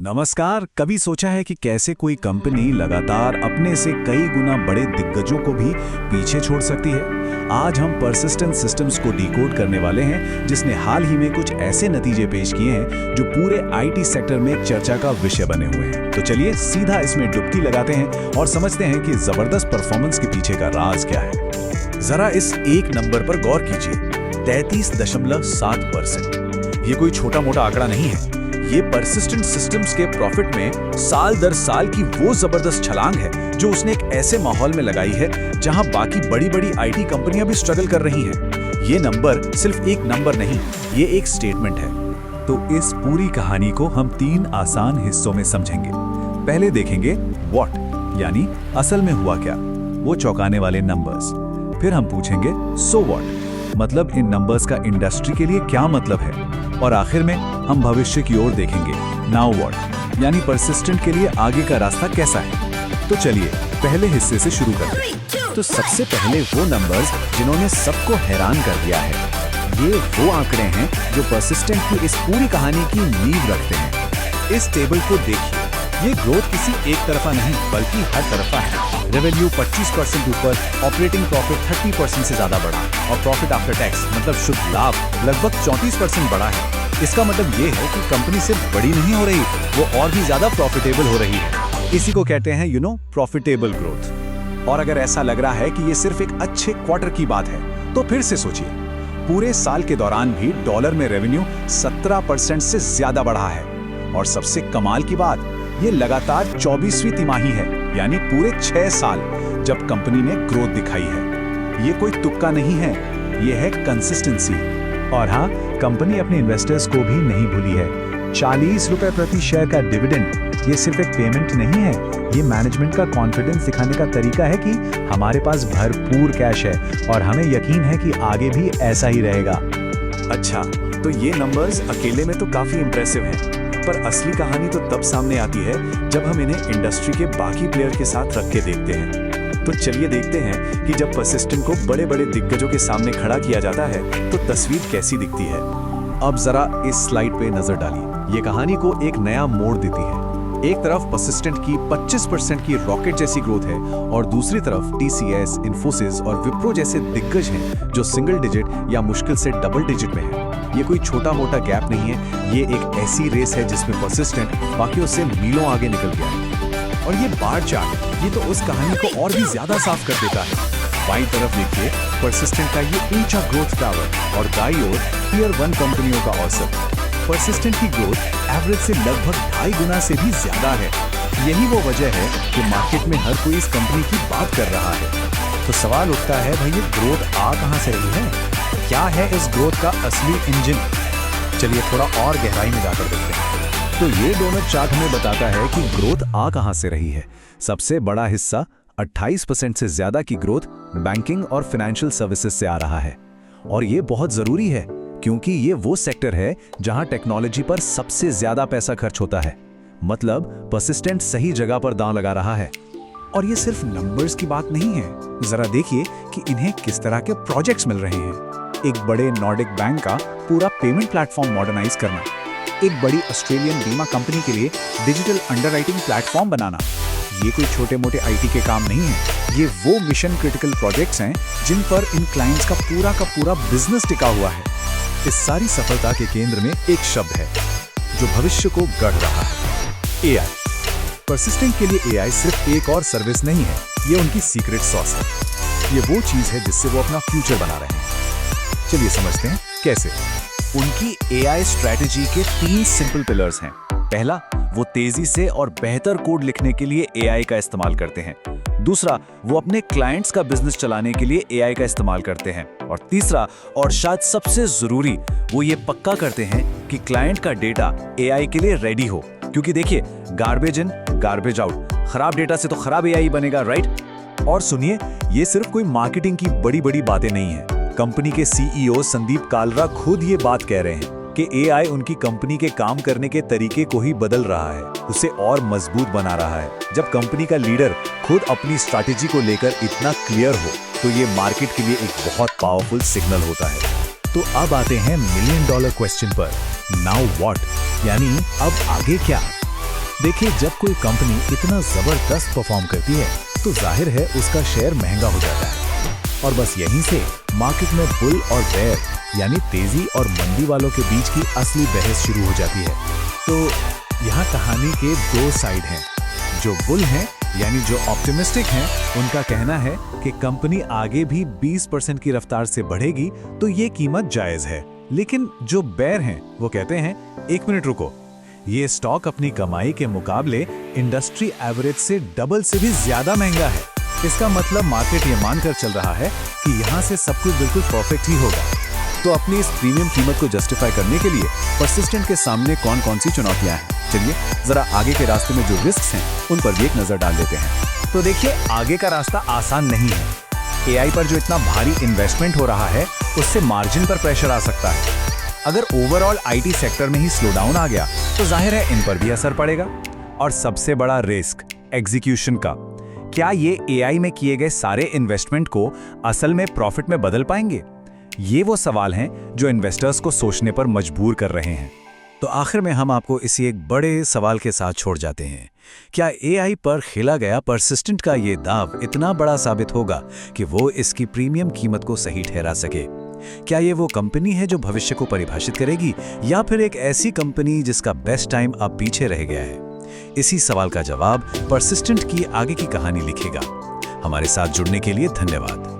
नमस्कार। कभी सोचा है कि कैसे कोई कंपनी लगातार अपने से कई गुना बड़े दिग्गजों को भी पीछे छोड़ सकती है? आज हम परसिस्टेंट सिस्टम्स को डिकोड करने वाले हैं, जिसने हाल ही में कुछ ऐसे नतीजे पेश किए हैं जो पूरे आईटी सेक्टर में चर्चा का विषय बने हुए हैं। तो चलिए सीधा इसमें डुबकी लगाते हैं और समझते हैं कि जबरदस्त परफॉर्मेंस के पीछे का राज क्या है। जरा इस एक नंबर पर गौर कीजिए, 33.7%। ये कोई छोटा मोटा आंकड़ा नहीं है। ये परसिस्टेंट सिस्टम्स के प्रॉफिट में साल दर साल की वो जबरदस्त छलांग है जो उसने एक ऐसे माहौल में लगाई है जहां बाकी बड़ी बड़ी आईटी कंपनियां भी स्ट्रगल कर रही हैं। ये नंबर सिर्फ एक नंबर नहीं, ये एक स्टेटमेंट है। तो इस पूरी कहानी को हम 3 आसान हिस्सों में समझेंगे। पहले देखेंगे व्हाट, यानी असल में हुआ क्या, वो चौंकाने वाले नंबर्स। फिर हम पूछेंगे सो व्हाट, मतलब इन नंबर्स का इंडस्ट्री के लिए क्या मतलब है। और आखिर में हम भविष्य की ओर देखेंगे, नाउ व्हाट, यानी परसिस्टेंट के लिए आगे का रास्ता कैसा है। तो चलिए पहले हिस्से से शुरू करते हैं। तो सबसे पहले वो नंबर्स जिन्होंने सबको हैरान कर दिया है, ये वो आंकड़े हैं जो परसिस्टेंट की इस पूरी कहानी की नींव रखते हैं। इस टेबल को देखिए, ये ग्रोथ किसी एक तरफा नहीं बल्कि हर तरफा है। रेवेन्यू 25% ऊपर, ऑपरेटिंग प्रॉफिट 30% से ज्यादा बढ़ा और प्रॉफिट आफ्टर टैक्स मतलब शुद्ध लाभ लगभग 34% बढ़ा है। इसका मतलब ये है कि कंपनी सिर्फ बड़ी नहीं हो रही, वो और भी ज्यादा प्रॉफिटेबल हो रही है। इसी को कहते हैं प्रॉफिटेबल ग्रोथ। और अगर ऐसा लग रहा है कि ये सिर्फ एक अच्छे क्वार्टर की बात है, तो फिर से सोचिए, पूरे साल के दौरान भी डॉलर में रेवेन्यू 17% से ज्यादा बढ़ा है। और सबसे कमाल की बात, ये लगातार 24वीं तिमाही है, यानी पूरे 6 साल जब कंपनी ने ग्रोथ दिखाई है। ये कोई तुक्का नहीं है, ये है कंसिस्टेंसी। और हाँ, कंपनी अपने इन्वेस्टर्स को भी नहीं भूली है। 40 रुपए प्रति शेयर का डिविडेंड ये सिर्फ एक पेमेंट नहीं है, ये मैनेजमेंट का कॉन्फिडेंस दिखाने का तरीका है कि हमारे पास भरपूर कैश है और हमें यकीन है कि आगे भी ऐसा ही रहेगा। अच्छा, तो ये नंबर्स अकेले में तो काफी इंप्रेसिव हैं, पर असली कहानी तो तब सामने आती है जब हम इन्हें इंडस्ट्री के बाकी प्लेयर के साथ रख के देखते हैं। तो चलिए देखते हैं कि जब परसिस्टेंट को बड़े बड़े दिग्गजों के सामने खड़ा किया जाता है तो तस्वीर कैसी दिखती है। अब जरा इस स्लाइड पे नजर डालिए, ये कहानी को एक नया मोड़ देती है। एक तरफ परसिस्टेंट की 25% की रॉकेट जैसी ग्रोथ है और दूसरी तरफ टीसीएस, इन्फोसिस और विप्रो जैसे दिग्गज हैं जो सिंगल डिजिट या मुश्किल से डबल डिजिट में हैं। ये कोई छोटा मोटा गैप नहीं है, ये एक ऐसी रेस है जिसमें परसिस्टेंट बाकियों से मीलों आगे निकल गया है। और ये बार चार्ट, ये तो उस कहानी को और भी ज्यादा साफ कर देता है। बाईं तरफ देखिए परसिस्टेंट का ये ऊंचा ग्रोथ टावर और दाईं ओर टियर 1 कंपनियों का औसत। परसिस्टेंट की ग्रोथ एवरेज से लगभग 2.5 गुना से भी ज्यादा है। यही वो वजह है कि मार्केट में हर कोई इस कंपनी की बात कर रहा है। तो सवाल उठता है, भाई ये ग्रोथ आ कहां से रही है? क्या है इस ग्रोथ का असली इंजन? चलिए थोड़ा और गहराई में जाकर देखते हैं। तो ये डोनट चार्ट हमें बताता है कि ग्रोथ आ कहां से रही है। सबसे बड़ा हिस्सा 28% से ज्यादा की ग्रोथ बैंकिंग और फाइनेंशियल सर्विसेज से आ रहा है। और ये बहुत जरूरी है क्योंकि ये वो सेक्टर है जहां टेक्नोलॉजी पर सबसे ज्यादा पैसा खर्च होता है। मतलब परसिस्टेंट सही जगह पर दांव लगा रहा है। और ये सिर्फ नंबर्स की बात नहीं है, जरा देखिए कि इन्हें किस तरह के प्रोजेक्ट्स मिल रहे हैं। एक बड़े नॉर्डिक बैंक का पूरा पेमेंट प्लेटफॉर्म मॉडर्नाइज करना, एक बड़ी ऑस्ट्रेलियन बीमा कंपनी के लिए डिजिटल अंडरराइटिंग प्लेटफॉर्म बनाना, ये कोई छोटे मोटे आईटी के काम नहीं है। ये वो मिशन क्रिटिकल प्रोजेक्ट्स हैं जिन पर इन क्लाइंट्स का पूरा बिजनेस टिका हुआ है। इस सारी सफलता के केंद्र में एक शब्द है जो भविष्य को गढ़ रहा है, एआई। परसिस्टेंट के लिए एआई सिर्फ एक और सर्विस नहीं है, ये उनकी सीक्रेट सॉस है। ये वो चीज है जिससे वो अपना फ्यूचर बना रहे हैं। चलिए समझते हैं कैसे। उनकी एआई स्ट्रेटेजी के 3 सिंपल पिलर्स हैं। पहला, वो तेजी से और बेहतर कोड लिखने के लिए एआई का इस्तेमाल करते हैं। दूसरा, वो अपने क्लाइंट्स का बिजनेस चलाने के लिए एआई का इस्तेमाल करते हैं। और तीसरा, और शायद सबसे जरूरी, वो ये पक्का करते हैं कि क्लाइंट का डेटा एआई के लिए रेडी हो। क्योंकि देखिए, गार्बेज इन गार्बेज आउट, खराब डेटा से तो खराब एआई बनेगा, राइट? और सुनिए, ये सिर्फ कोई मार्केटिंग की बड़ी बड़ी बातें नहीं है। कंपनी के सीईओ संदीप कालरा खुद ये बात कह रहे हैं कि एआई उनकी कंपनी के काम करने के तरीके को ही बदल रहा है, उसे और मजबूत बना रहा है। जब कंपनी का लीडर खुद अपनी स्ट्रैटेजी को लेकर इतना क्लियर हो तो ये मार्केट के लिए एक बहुत पावरफुल सिग्नल होता है। तो अब आते हैं $1 मिलियन क्वेश्चन पर, नाउ व्हाट, यानी अब आगे क्या? देखिए, जब कोई कंपनी इतना जबरदस्त परफॉर्म करती है तो जाहिर है उसका शेयर महंगा हो जाता है। और बस यहीं से मार्केट में बुल और बेयर यानी तेजी और मंदी वालों के बीच की असली बहस शुरू हो जाती है। तो यहाँ कहानी के दो साइड हैं। जो बुल हैं यानी जो ऑप्टिमिस्टिक हैं, उनका कहना है कि कंपनी आगे भी 20% की रफ्तार से बढ़ेगी तो ये कीमत जायज है। लेकिन जो बेयर हैं वो कहते हैं, एक मिनट रुको, ये स्टॉक अपनी कमाई के मुकाबले इंडस्ट्री एवरेज से डबल से भी ज्यादा महंगा है। इसका मतलब मार्केट ये मानकर चल रहा है कि यहाँ से सब कुछ बिल्कुल परफेक्ट ही होगा। तो अपनी इस प्रीमियम कीमत को जस्टिफाई करने के लिए परसिस्टेंट के सामने कौन कौन सी चुनौतियां हैं, चलिए जरा आगे के रास्ते में जो रिस्क हैं उन पर भी एक नजर डाल लेते हैं। तो देखिए, आगे का रास्ता आसान नहीं है। एआई पर जो इतना भारी इन्वेस्टमेंट हो रहा है उससे मार्जिन पर प्रेशर आ सकता है। अगर ओवरऑल आईटी सेक्टर में ही स्लो डाउन आ गया तो जाहिर है इन पर भी असर पड़ेगा। और सबसे बड़ा रिस्क एग्जीक्यूशन का। क्या ये एआई में किए गए सारे इन्वेस्टमेंट को असल में प्रॉफिट में बदल पाएंगे? ये वो सवाल हैं जो इन्वेस्टर्स को सोचने पर मजबूर कर रहे हैं। तो आखिर में हम आपको इसी एक बड़े सवाल के साथ छोड़ जाते हैं। क्या एआई पर खेला गया परसिस्टेंट का ये दांव इतना बड़ा साबित होगा कि वो इसकी प्रीमियम कीमत को सही ठहरा सके? क्या ये वो कंपनी है जो भविष्य को परिभाषित करेगी, या फिर एक ऐसी कंपनी जिसका बेस्ट टाइम अब पीछे रह गया है? इसी सवाल का जवाब परसिस्टेंट की आगे की कहानी लिखेगा। हमारे साथ जुड़ने के लिए धन्यवाद।